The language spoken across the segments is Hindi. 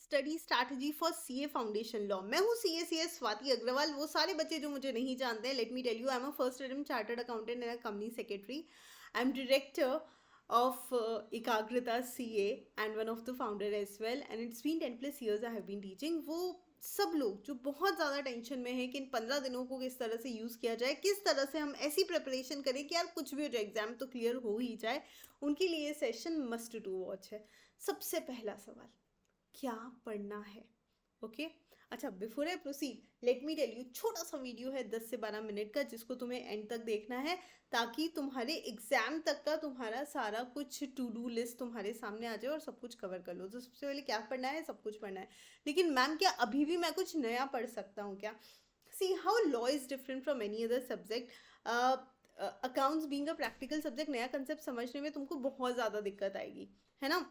Study strategy for CA foundation law. मैं हूँ सीए स्वाति अग्रवाल। वो सारे बच्चे जो मुझे नहीं जानते हैं, let me tell you, I am a first attempt chartered accountant and company secretary. I am director of Ekagrita CA and one of the founder as well, and it's been 10+ years I have been teaching। वो सब लोग जो बहुत ज़्यादा टेंशन में है कि इन 15 दिनों को किस तरह से यूज़ किया जाए, किस तरह से हम ऐसी प्रिपरेशन करें कि यार कुछ भी हो जाए एग्जाम तो क्लियर हो ही जाए, उनके लिए सेशन मस्ट टू वॉच है। सबसे पहला सवाल, क्या पढ़ना है? ओके अच्छा, before I proceed let me tell you, छोटा सा वीडियो है 10 से 12 मिनट का, जिसको तुम्हें एंड तक देखना है ताकि तुम्हारे एग्जाम तक का तुम्हारा सारा कुछ टू डू लिस्ट तुम्हारे सामने आ जाए और सब कुछ कवर कर लो। तो सबसे पहले क्या पढ़ना है? सब कुछ पढ़ना है। लेकिन मैम क्या अभी भी मैं कुछ नया पढ़ सकता हूँ क्या? See how law is different from any other subject. Accounts being a practical subject, नया कंसेप्ट समझने में तुमको बहुत ज़्यादा दिक्कत आएगी, है ना।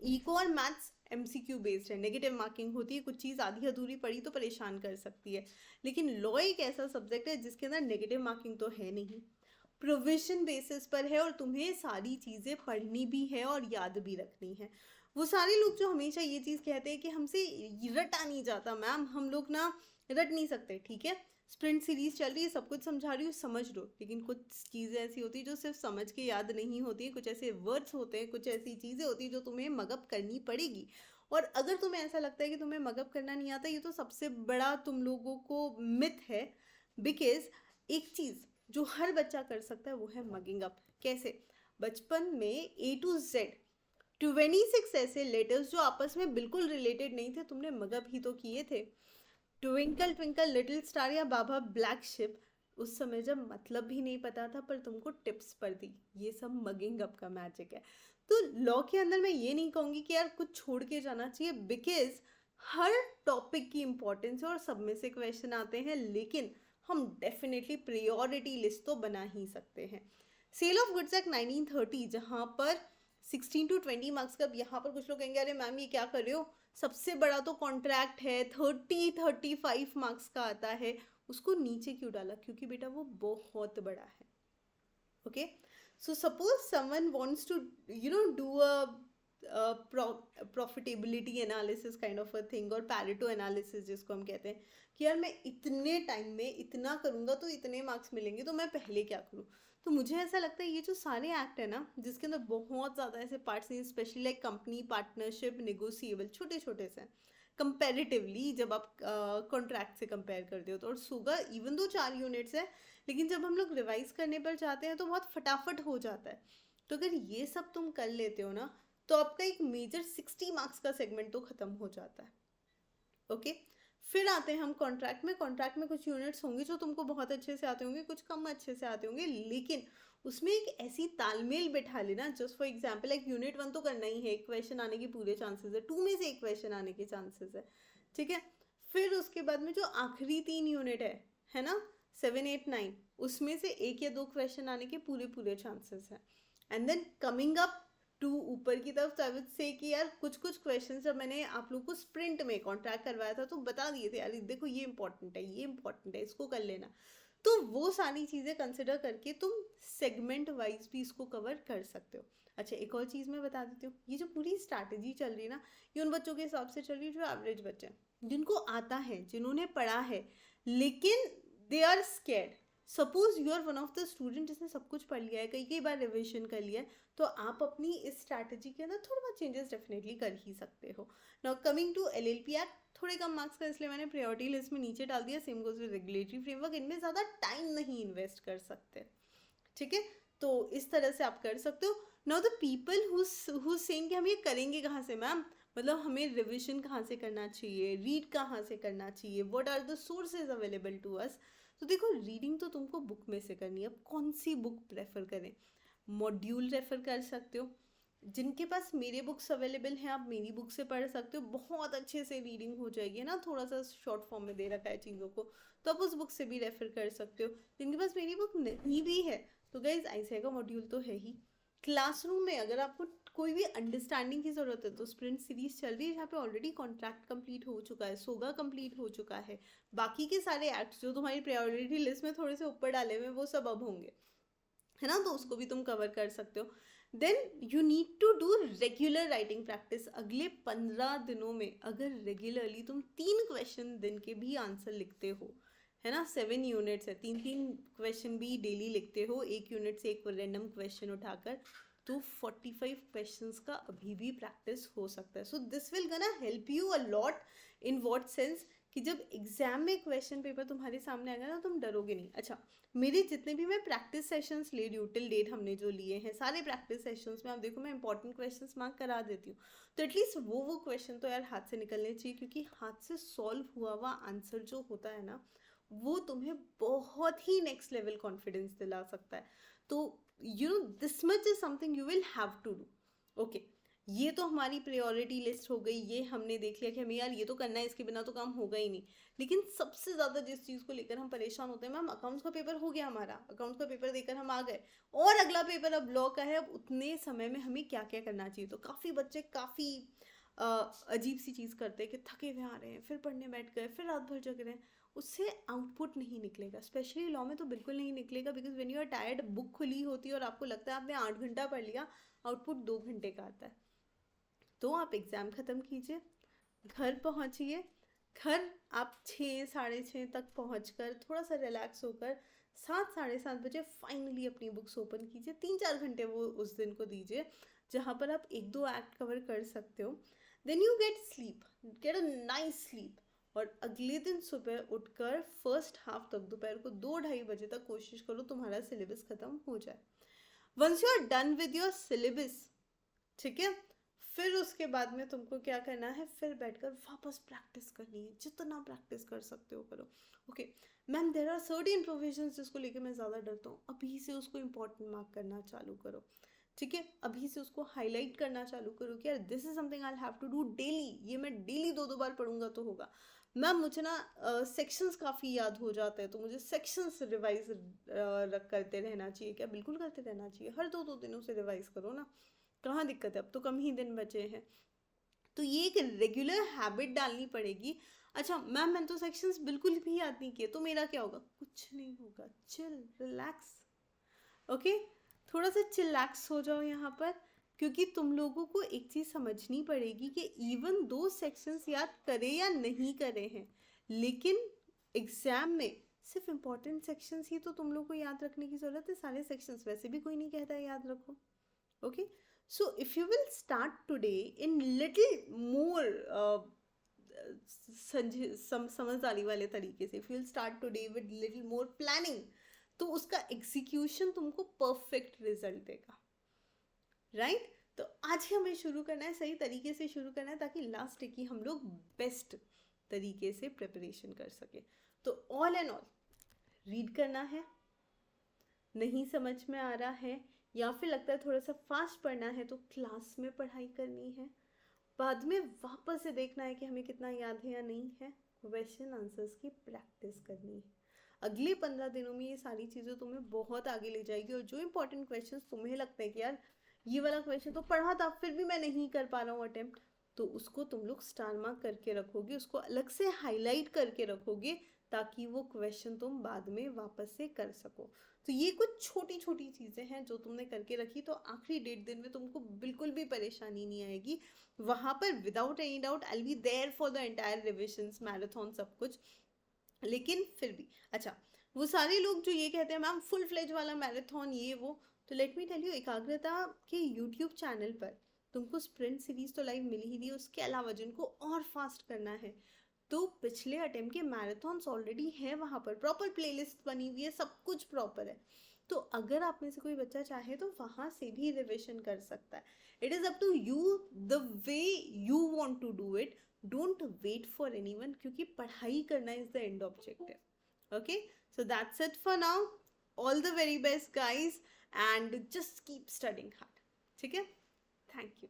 इको और मैथ्स एमसीक्यू बेस्ड है, नेगेटिव मार्किंग होती है, कुछ चीज़ आधी अधूरी पड़ी तो परेशान कर सकती है। लेकिन लॉ एक ऐसा सब्जेक्ट है जिसके अंदर नेगेटिव मार्किंग तो है नहीं, प्रोविजन बेसिस पर है, और तुम्हें सारी चीज़ें पढ़नी भी है और याद भी रखनी है। वो सारे लोग जो हमेशा ये चीज़ कहते हैं कि हमसे रटा नहीं जाता मैम, हम लोग ना रट नहीं सकते, ठीक है, स्प्रिंट सीरीज चल रही है, सब कुछ समझा रही हूँ, समझ लो। लेकिन कुछ चीज़ें ऐसी होती है जो सिर्फ समझ के याद नहीं होती, कुछ ऐसे वर्ड्स होते हैं, कुछ ऐसी चीज़ें होती है जो तुम्हें मगअप करनी पड़ेगी। और अगर तुम्हें ऐसा लगता है कि तुम्हें मगअप करना नहीं आता, ये तो सबसे बड़ा तुम लोगों को मिथ है। बिकॉज एक चीज़ जो हर बच्चा कर सकता है वो है मगिंग अप। कैसे? बचपन में A to Z 26 ऐसे लेटर्स जो आपस में बिल्कुल रिलेटेड नहीं थे, तुमने मगअप ही तो किए थे। ट्विंकल ट्विंकल लिटिल स्टार या बाबा ब्लैक शिप, उस समय जब मतलब भी नहीं पता था पर तुमको टिप्स पर दी, ये सब मगिंग अप का मैजिक है। तो लॉ के अंदर मैं ये नहीं कहूँगी कि यार कुछ छोड़ के जाना चाहिए, बिकॉज हर टॉपिक की इंपॉर्टेंस है और सब में से क्वेश्चन आते हैं, लेकिन हम डेफिनेटली प्रायोरिटी लिस्ट तो बना ही सकते हैं। सेल ऑफ गुड्स एक्ट 1930, जहाँ पर 16 to 20 मार्क्स का, यहाँ पर कुछ लोग कहेंगे अरे मैम ये क्या कर रहे हो, सबसे बड़ा तो कॉन्ट्रैक्ट है, 35 का आता है, उसको नीचे क्यों डाला? क्योंकि बेटा वो बहुत बड़ा है। Okay, so suppose someone wants to do a profitability analysis kind of a thing, और पैरेटो एनालिसिस जिसको हम कहते हैं कि यार मैं इतने टाइम में इतना करूँगा तो इतने मार्क्स मिलेंगे, तो मैं पहले क्या करूँ? तो मुझे ऐसा लगता है ये जो सारे एक्ट है ना, जिसके अंदर बहुत ज़्यादा ऐसे पार्ट्स हैं, specially like company partnership negotiable, छोटे छोटे से कंपेरेटिवली जब आप कॉन्ट्रैक्ट से कंपेयर करते हो तो, और सुगा इवन दो 4 यूनिट्स है, लेकिन जब हम लोग रिवाइज करने पर जाते हैं तो बहुत फटाफट हो जाता है। तो अगर ये सब तुम कर लेते हो ना, तो आपका एक मेजर 60 मार्क्स का सेगमेंट तो खत्म हो जाता है। ओके, फिर आते हैं हम कॉन्ट्रैक्ट में। कॉन्ट्रैक्ट में कुछ यूनिट्स होंगे जो तुमको बहुत अच्छे से आते होंगे, कुछ कम अच्छे से आते होंगे, लेकिन उसमें एक ऐसी तालमेल बैठा लेना, जस्ट फॉर एग्जाम्पल एक यूनिट 1 तो करना ही है, एक क्वेश्चन आने के पूरे चांसेस है, 2 में से एक क्वेश्चन आने के चांसेस है, ठीक है। फिर उसके बाद में जो आखिरी 3 यूनिट है ना, 7, 8, 9, उसमें से एक या दो क्वेश्चन आने के पूरे पूरे चांसेस हैं। And then coming up to ऊपर की तरफ, आई वुड से कि यार कुछ कुछ क्वेश्चन जब मैंने आप लोग को स्प्रिंट में कॉन्ट्रैक्ट करवाया था तो बता दिए थे, यार देखो ये इंपॉर्टेंट है, ये इंपॉर्टेंट है, इसको कर लेना। तो वो सारी चीज़ें कंसिडर करके तुम सेगमेंट वाइज भी इसको कवर कर सकते हो। अच्छा, एक और चीज़ मैं बता देती हूँ, ये जो पूरी स्ट्रैटेजी चल रही है ना, ये उन बच्चों के हिसाब से चल रही है जो एवरेज बच्चे हैं, जिनको आता है, जिन्होंने पढ़ा है, लेकिन they are scared. Suppose you are one of the student जिसने सब कुछ पढ़ लिया है, कई कई बार रिविजन कर लिया है, तो आप अपनी इस स्ट्रैटेजी के अंदर थोड़ा बहुत चेंजेस डेफिनेटली कर ही सकते हो। Now coming to LLP act, थोड़े कम मार्क्स का इसलिए मैंने प्रायोरिटी लिस्ट में नीचे डाल दिया, same goes with regulatory framework, इनमें ज़्यादा टाइम नहीं इन्वेस्ट कर सकते, ठीक है। तो इस तरह से आप कर सकते हो। Now the people who saying कि हम ये करेंगे कहाँ से मैम, मतलब हमें रिविजन कहाँ से करना चाहिए, रीड कहाँ से करना चाहिए, what are the sources available to us. तो देखो, रीडिंग तो तुमको बुक में से करनी है। अब कौन सी बुक प्रेफर करें? मॉड्यूल रेफर कर सकते हो, जिनके पास मेरे बुक्स अवेलेबल हैं आप मेरी बुक से पढ़ सकते हो, बहुत अच्छे से रीडिंग हो जाएगी, है ना, थोड़ा सा शॉर्ट फॉर्म में दे रखा है चीज़ों को, तो आप उस बुक से भी रेफर कर सकते हो। जिनके पास मेरी बुक नहीं भी है तो गाइज आईसीआई का मॉड्यूल तो है ही। क्लासरूम में अगर आपको कोई भी अंडरस्टैंडिंग की ज़रूरत है तो स्प्रिंट सीरीज चल रही है, जहाँ पे ऑलरेडी कॉन्ट्रैक्ट कंप्लीट हो चुका है, सोगा कंप्लीट हो चुका है, बाकी के सारे एक्ट्स जो तुम्हारी प्रायोरिटी लिस्ट में थोड़े से ऊपर डाले हुए वो सब अब होंगे। है ना, तो उसको भी तुम कवर कर सकते हो। Then you need to do regular writing practice. अगले 15 दिनों में अगर रेगुलरली तुम 3 क्वेश्चन दिन के भी आंसर लिखते हो, है ना, 7 यूनिट्स है, 3 3 क्वेश्चन भी डेली लिखते हो, 1 यूनिट से एक रैंडम क्वेश्चन उठाकर, तो 45 क्वेश्चंस का अभी भी प्रैक्टिस हो सकता है। सो दिस विल गना help you a lot. In what sense कि जब एग्जाम में क्वेश्चन पेपर तुम्हारे सामने आएगा ना, तुम डरोगे नहीं। अच्छा, मेरे जितने भी मैं प्रैक्टिस सेशंस ले रही हूँ टिल डेट, हमने जो लिए हैं सारे प्रैक्टिस सेशंस में, आप देखो मैं इंपॉर्टेंट क्वेश्चंस मार्क करा देती हूँ। तो एटलीस्ट वो क्वेश्चन तो यार हाथ से निकलने चाहिए, क्योंकि हाथ से सॉल्व हुआ हुआ आंसर जो होता है ना, वो तुम्हें बहुत ही नेक्स्ट लेवल कॉन्फिडेंस दिला सकता है। तो you know this much is something you will have to do. Okay, ये तो हमारी प्रायोरिटी लिस्ट हो गई, ये हमने देख लिया कि हमें यार ये तो करना है, इसके बिना तो काम होगा ही नहीं। लेकिन सबसे ज़्यादा जिस चीज़ को लेकर हम परेशान होते हैं, मैम अकाउंट्स का पेपर हो गया हमारा, अकाउंट्स का पेपर देकर हम आ गए और अगला पेपर अब लॉ का है, अब उतने समय में हमें क्या क्या करना चाहिए। तो काफ़ी बच्चे काफ़ी अजीब सी चीज़ करते हैं कि थके हुए आ रहे हैं, फिर पढ़ने बैठ गए, फिर रात भर जग रहे हैं, उससे आउटपुट नहीं निकलेगा। स्पेशली लॉ में तो बिल्कुल नहीं निकलेगा, because when you are tired, book खुली होती है और आपको लगता है आपने 8 घंटा पढ़ लिया, आउटपुट 2 घंटे का आता है। तो आप एग्ज़ाम ख़त्म कीजिए, घर पहुंचिए, घर आप 6 साढ़े 6 तक पहुंचकर थोड़ा सा रिलैक्स होकर 7 साढ़े 7 बजे फाइनली अपनी बुक्स ओपन कीजिए। 3 4 घंटे वो उस दिन को दीजिए जहाँ पर आप 1 2 एक्ट कवर कर सकते हो। Then you get sleep, get a nice sleep, और अगले दिन सुबह उठकर फर्स्ट हाफ तक, दोपहर को 2 ढाई बजे तक कोशिश करो तुम्हारा सिलेबस ख़त्म हो जाए। Once you are done with your syllabus, ठीक है, फिर उसके बाद में तुमको क्या करना है, फिर बैठकर वापस प्रैक्टिस करनी है, जितना प्रैक्टिस कर सकते हो करो। Okay ma'am, there are certain provisions जिसको लेकर मैं ज़्यादा डरता हूँ, अभी से उसको इंपॉर्टेंट मार्क करना चालू करो, ठीक है, अभी से उसको हाईलाइट करना चालू करो कि यार this is something I have to do daily, ये मैं डेली 2 2 बार पढ़ूंगा तो होगा। मैम मुझे ना सेक्शंस काफ़ी याद हो जाते हैं, तो मुझे सेक्शंस रिवाइज रख करते रहना चाहिए क्या? बिल्कुल करते रहना चाहिए, हर 2 2 दिनों से रिवाइज करो ना, कहाँ दिक्कत है, अब तो कम ही दिन बचे हैं। तो ये एक रेगुलर हैबिट डालनी पड़ेगी। अच्छा मैम मैंने तो सेक्शंस बिल्कुल भी याद नहीं किए, तो मेरा क्या होगा? कुछ नहीं होगा, चिल रिलैक्स। ओके, थोड़ा सा चिलैक्स हो जाओ यहाँ पर, क्योंकि तुम लोगों को एक चीज़ समझनी पड़ेगी कि इवन दो सेक्शंस याद करे या नहीं करे हैं, लेकिन एग्जाम में सिर्फ इम्पोर्टेंट सेक्शंस ही तो तुम लोग को याद रखने की ज़रूरत है, सारे सेक्शंस वैसे भी कोई नहीं कहता है याद रखो। Okay, so if you will start today in little more समझदारी वाले तरीके से, if you will start today with little more planning, तो उसका एग्जीक्यूशन तुमको परफेक्ट रिजल्ट देगा, राइट? तो आज ही हमें शुरू करना है, सही तरीके से शुरू करना है, ताकि लास्ट डे की हम लोग बेस्ट तरीके से प्रिपरेशन कर सके। तो ऑल एंड ऑल रीड करना है, नहीं समझ में आ रहा है या फिर लगता है थोड़ा सा फास्ट पढ़ना है, तो क्लास में पढ़ाई करनी है, बाद में वापस से देखना है कि हमें कितना याद है या नहीं है, क्वेश्चन आंसर्स की प्रैक्टिस करनी है। अगले 15 दिनों में ये सारी चीज़ें तुम्हें बहुत आगे ले जाएगी, और जो इंपॉर्टेंट क्वेश्चन तुम्हें लगते हैं कि यार ये वाला क्वेश्चन तो पढ़ा था फिर भी मैं नहीं कर पा रहा हूँ अटेम्प्ट, तो उसको तुम लोग स्टार मार्क करके रखोगे, उसको अलग से हाईलाइट करके रखोगे, ताकि वो क्वेश्चन तुम बाद में वापस से कर सको। तो ये कुछ छोटी छोटी चीज़ें हैं जो तुमने करके रखी, तो आखिरी 1.5 दिन में तुमको बिल्कुल भी परेशानी नहीं आएगी। वहाँ पर without any doubt I will be there for the entire revisions, marathon, सब कुछ। लेकिन फिर भी अच्छा, वो सारे लोग जो ये कहते हैं मैम फुल फ्लेज वाला मैराथन ये वो, तो लेट मी टेल यू, एकाग्रता के यूट्यूब चैनल पर तुमको स्प्रिंट सीरीज तो लाइव मिल ही रही है, उसके अलावा जिनको और फास्ट करना है, तो पिछले अटेम्प्ट के मैराथन्स ऑलरेडी है, वहाँ पर प्रॉपर प्लेलिस्ट बनी हुई है, सब कुछ प्रॉपर है। तो अगर आप में से कोई बच्चा चाहे तो वहाँ से भी रिविजन कर सकता है। It is up to you, the way you want to do it, don't wait for anyone, क्योंकि पढ़ाई करना is the end objective. Okay, so that's it for now, all the very best guys, and just keep studying hard, ठीक है? Thank you.